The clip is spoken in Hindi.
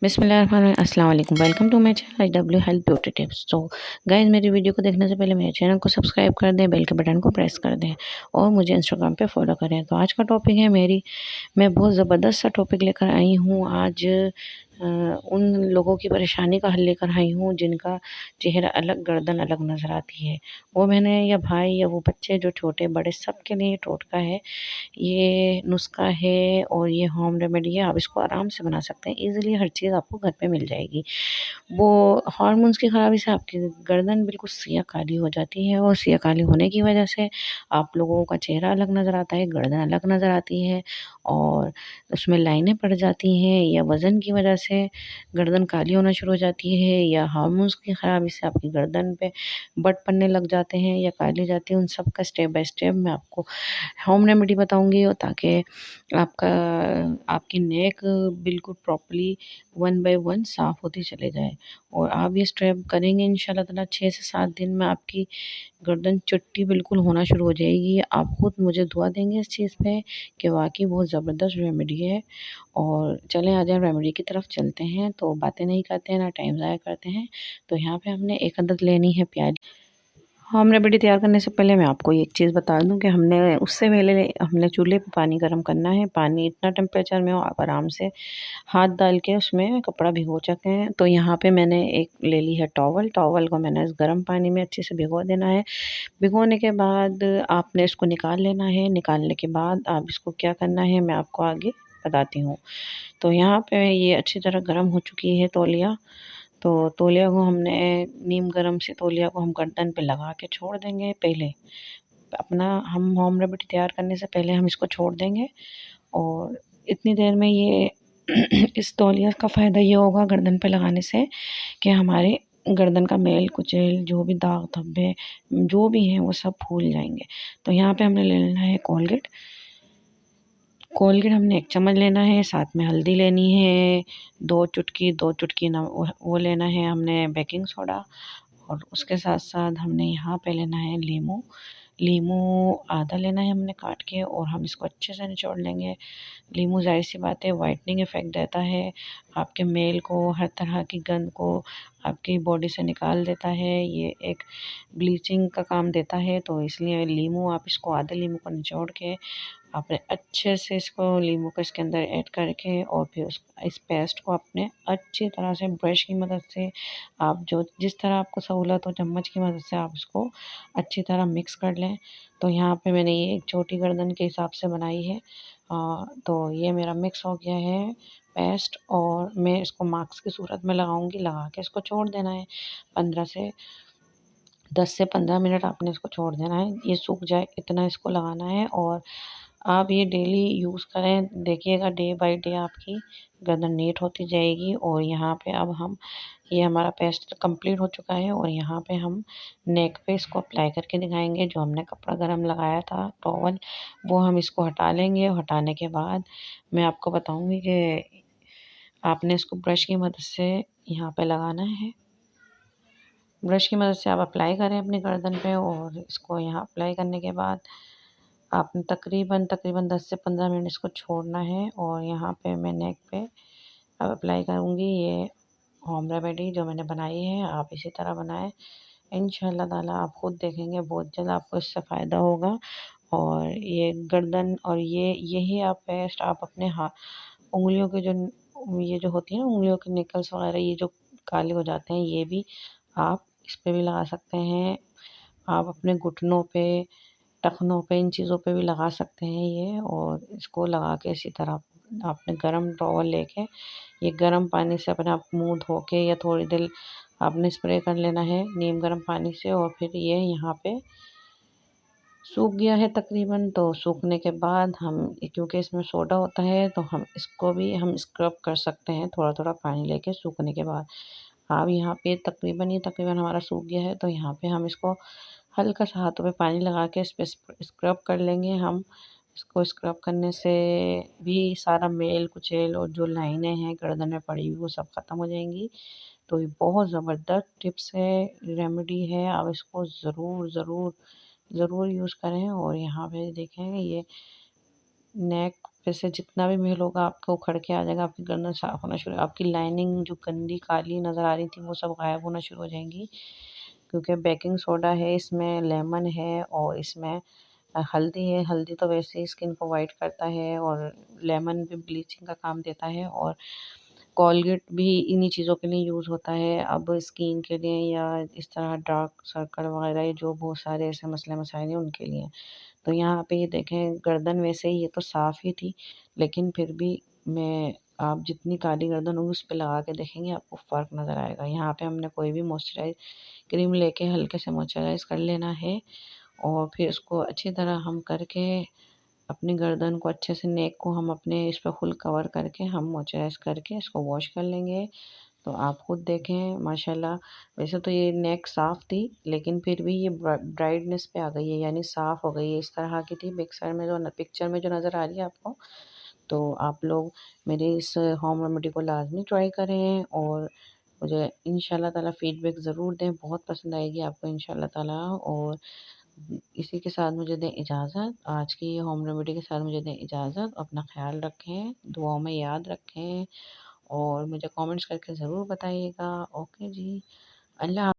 बिस्मिल्लाहिर्रहमानिर्रहीम, अस्सलाम वालेकुम। Welcome to my channel W health beauty tips. तो गाइस, मेरी वीडियो को देखने से पहले मेरे चैनल को सब्सक्राइब कर दें, बेल के बटन को प्रेस कर दें और मुझे इंस्टाग्राम पे फॉलो करें। तो आज का टॉपिक है मैं बहुत ज़बरदस्त सा टॉपिक लेकर आई हूँ आज। उन लोगों की परेशानी का हल लेकर आई हूँ जिनका चेहरा अलग, गर्दन अलग नज़र आती है। वो बहनें या भाई या वो बच्चे जो छोटे बड़े सबके लिए ये टोटका है, ये नुस्खा है और ये होम रेमेडी है। आप इसको आराम से बना सकते हैं। ईज़िली हर चीज़ आपको घर पे मिल जाएगी। वो हार्मोन्स की ख़राबी से आपकी गर्दन बिल्कुल सिया काली हो जाती है और सिया काली होने की वजह से आप लोगों का चेहरा अलग नज़र आता है, गर्दन अलग नज़र आती है और उसमें लाइनें पड़ जाती हैं, या वज़न की वजह से गर्दन काली होना शुरू हो जाती है, या हार्मोन्स की ख़राबी से आपकी गर्दन पे बट पड़ने लग जाते हैं या काली जाती है। उन सब का स्टेप बाय स्टेप मैं आपको होम रेमेडी बताऊँगी, और ताकि आपका आपकी नेक बिल्कुल प्रॉपर्ली वन बाय वन साफ़ होती चले जाए। और आप ये स्टेप करेंगे इंशाल्लाह ताला 6 से 7 दिन में आपकी गर्दन चुट्टी बिल्कुल होना शुरू हो जाएगी। आप खुद मुझे दुआ देंगे इस चीज़ पे कि वाक़ई बहुत ज़बरदस्त रेमेडी है। और चलें आ जाएँ रेमेडी की तरफ चलते हैं। तो बातें नहीं करते हैं, ना टाइम ज़ाया करते हैं। तो यहाँ पे हमने 1 अदद लेनी है प्याज़। होम रेमेडी तैयार करने से पहले मैं आपको एक चीज़ बता दूं कि उससे पहले हमने चूल्हे पे पानी गर्म करना है। पानी इतना टेम्परेचर में हो आप आराम से हाथ डाल के उसमें कपड़ा भिगो सकें। तो यहाँ पे मैंने एक ले ली है टॉवल। टॉवल को मैंने इस गर्म पानी में अच्छे से भिगो देना है। भिगोने के बाद आपने इसको निकाल लेना है। निकालने के बाद आप इसको क्या करना है मैं आपको आगे बताती हूँ। तो यहाँ पे ये अच्छी तरह गर्म हो चुकी है तौलिया। तो तौलिया को हमने नीम गर्म से तौलिया को हम गर्दन पे लगा के छोड़ देंगे। पहले अपना हम होम रेमेडी तैयार करने से पहले हम इसको छोड़ देंगे, और इतनी देर में ये इस तौलिया का फ़ायदा ये होगा गर्दन पे लगाने से कि हमारे गर्दन का मैल कुचैल जो भी दाग धब्बे जो भी हैं वो सब फूल जाएंगे। तो यहाँ पे हमने ले लेना है कोलगेट। कोलगेट हमने 1 चम्मच लेना है, साथ में हल्दी लेनी है, 2 चुटकी वो लेना है हमने बेकिंग सोडा, और उसके साथ-साथ हमने यहाँ पे लेना है लीमू। लीमू आधा लेना है हमने काट के, और हम इसको अच्छे से निचोड़ लेंगे। लीमू ज़ाहिर-सी बात है व्हाइटनिंग इफ़ेक्ट देता है, आपके मेल को, हर तरह की गंद को आपकी बॉडी से निकाल देता है। ये एक ब्लीचिंग का काम देता है, तो इसलिए लीमू आप इसको आधे लीमू को निचोड़ के आपने अच्छे से इसको लींबू को इसके अंदर ऐड करके, और फिर इस पेस्ट को आपने अच्छी तरह से ब्रश की मदद से आप जो जिस तरह आपको सहूलत हो चम्मच की मदद से आप इसको अच्छी तरह मिक्स कर लें। तो यहाँ पे मैंने ये एक छोटी गर्दन के हिसाब से बनाई है। तो ये मेरा मिक्स हो गया है पेस्ट, और मैं इसको मास्क की सूरत में लगाऊंगी। लगा के इसको छोड़ देना है 15 से 10 से 15 मिनट आपने इसको छोड़ देना है। ये सूख जाए इतना इसको लगाना है, और आप ये डेली यूज़ करें। देखिएगा डे बाय डे आपकी गर्दन नीट होती जाएगी। और यहाँ पे अब हम ये हमारा पेस्ट कंप्लीट हो चुका है, और यहाँ पे हम नेक पे इसको अप्लाई करके दिखाएंगे। जो हमने कपड़ा गरम लगाया था टॉवल, वो हम इसको हटा लेंगे। हटाने के बाद मैं आपको बताऊंगी कि आपने इसको ब्रश की मदद से यहाँ पे लगाना है। ब्रश की मदद से आप अप्लाई करें अपनी गर्दन पे, और इसको यहाँ अप्लाई करने के बाद आपने तकरीबन 10 से 15 मिनट इसको छोड़ना है। और यहाँ पे मैं नेक पे अब अप्लाई करूँगी ये होम रेमेडी जो मैंने बनाई है। आप इसी तरह बनाएं, इंशाल्लाह ताला आप खुद देखेंगे बहुत जल्द आपको इससे फ़ायदा होगा। और ये गर्दन और यही आप पेस्ट आप अपने उंगलियों के जो ये जो होती है ना उंगलियों के निकल्स वगैरह ये जो काले हो जाते हैं, ये भी आप इस पे भी लगा सकते हैं। आप अपने घुटनों पे, टखनों पे, इन चीज़ों पे भी लगा सकते हैं ये। और इसको लगा के इसी तरह आपने गरम टॉवल लेके ये गरम पानी से अपने आप मुँह धो के या थोड़ी देर आपने स्प्रे कर लेना है नीम गर्म पानी से। और फिर ये यहाँ पे सूख गया है तकरीबन। तो सूखने के बाद हम क्योंकि इसमें सोडा होता है तो हम इसको भी हम स्क्रब कर सकते हैं थोड़ा थोड़ा पानी लेके सूखने के बाद। अब यहाँ पे तकरीबन हमारा सूख गया है, तो यहाँ पे हम इसको हल्का सा हाथों पे पानी लगा के इस पे स्क्रब कर लेंगे। हम इसको स्क्रब करने से भी सारा मेल कुचैल और जो लाइनें हैं गर्दन में पड़ी हुई वो सब ख़त्म हो जाएंगी। तो ये बहुत ज़बरदस्त टिप्स है, रेमेडी है। आप इसको ज़रूर ज़रूर ज़रूर यूज़ करें। और यहाँ पे देखें ये नेक फिर से जितना भी मेल होगा आपका उखड़ के आ जाएगा, आपकी गर्दन साफ़ होना शुरू, आपकी लाइनिंग जो गंदी काली नज़र आ रही थी वो सब गायब होना शुरू हो जाएंगी। क्योंकि बेकिंग सोडा है, इसमें लेमन है और इसमें हल्दी है। हल्दी तो वैसे ही स्किन को वाइट करता है और लेमन भी ब्लीचिंग का काम देता है और कोलगेट भी इन्हीं चीज़ों के लिए यूज़ होता है। अब स्किन के लिए या इस तरह डार्क सर्कल वगैरह ये जो बहुत सारे ऐसे मसले मसाइल हैं उनके लिए। तो यहाँ पे ये देखें गर्दन वैसे ही ये तो साफ़ ही थी, लेकिन फिर भी मैं आप जितनी काली गर्दन होगी उस पे लगा के देखेंगे आपको फ़र्क नज़र आएगा। यहाँ पे हमने कोई भी मॉइस्चराइज़ क्रीम लेके हल्के से मॉइस्चराइज़ कर लेना है और फिर इसको अच्छी तरह हम करके अपनी गर्दन को अच्छे से नेक को हम अपने इस पे फुल कवर करके हम मॉइस्चराइज़ करके इसको वॉश कर लेंगे। तो आप खुद देखें माशाल्लाह, वैसे तो ये नेक साफ़ थी लेकिन फिर भी ये ब्राइटनेस पे आ गई है, यानी साफ़ हो गई है। इस तरह की थी पिक्चर में जो नज़र आ रही है आपको। तो आप लोग मेरे इस होम रेमेडी को लाज़मी ट्राई करें और मुझे इंशाल्लाह ताला फ़ीडबैक ज़रूर दें, बहुत पसंद आएगी आपको इंशाल्लाह ताला। और इसी के साथ मुझे दें इजाज़त, आज की होम रेमेडी के साथ मुझे दें इजाज़त। अपना ख़्याल रखें, दुआओं में याद रखें और मुझे कमेंट्स करके ज़रूर बताइएगा। ओके जी, अल्लाह